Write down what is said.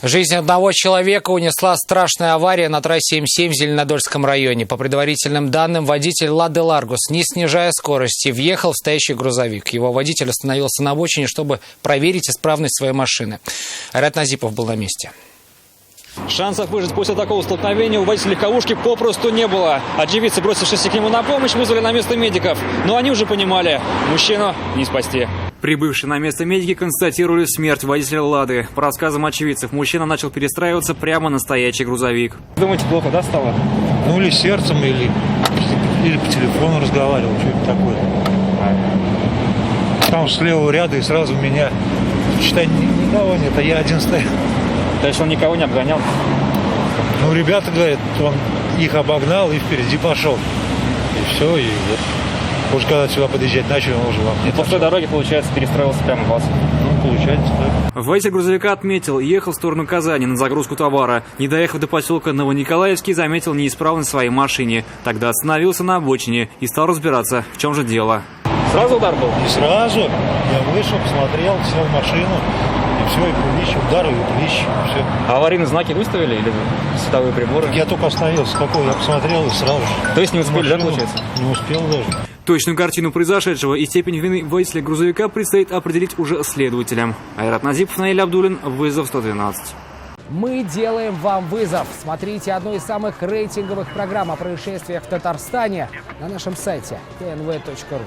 Жизнь одного человека унесла страшная авария на трассе М7 в Зеленодольском районе. По предварительным данным, водитель «Лады Ларгус», не снижая скорости, въехал в стоящий грузовик. Его водитель остановился на обочине, чтобы проверить исправность своей машины. Айрат Назипов был на месте. Шансов выжить после такого столкновения у водителя легковушки попросту не было. Очевидцы, бросившиеся к нему на помощь, вызвали на место медиков. Но они уже понимали, мужчину не спасти. Прибывшие на место медики констатировали смерть водителя «Лады». По рассказам очевидцев, мужчина начал перестраиваться прямо на стоячий грузовик. Думаете, плохо, да, стало? Ну, или сердцем, или по телефону разговаривал, что-то такое. Там с левого ряда и сразу меня, считай, никого нет, а я один стою. То есть он никого не обгонял? Ну, ребята говорят, он их обогнал и впереди пошел. И все, и вот. Уж когда сюда подъезжать начали, он уже вам не по той дороге, получается, перестроился прямо в вас. Ну, получается, да. Водитель грузовика отметил, ехал в сторону Казани на загрузку товара. Не доехав до поселка Новониколаевский, заметил неисправность в своей машине. Тогда остановился на обочине и стал разбираться, в чем же дело. Сразу удар был? Не сразу. Я вышел, посмотрел, сел в машину. И все, и клещ, удар, и клещ, и все. А аварийные знаки выставили или световые приборы? Так я только остановился, какой я посмотрел и сразу же. То есть не успели, да, получается? Не успел даже. Точную картину произошедшего и степень вины водителя грузовика предстоит определить уже следователям. Айрат Назипов, Наиль Абдуллин, вызов 112. Мы делаем вам вызов. Смотрите одну из самых рейтинговых программ о происшествиях в Татарстане на нашем сайте tnv.ru.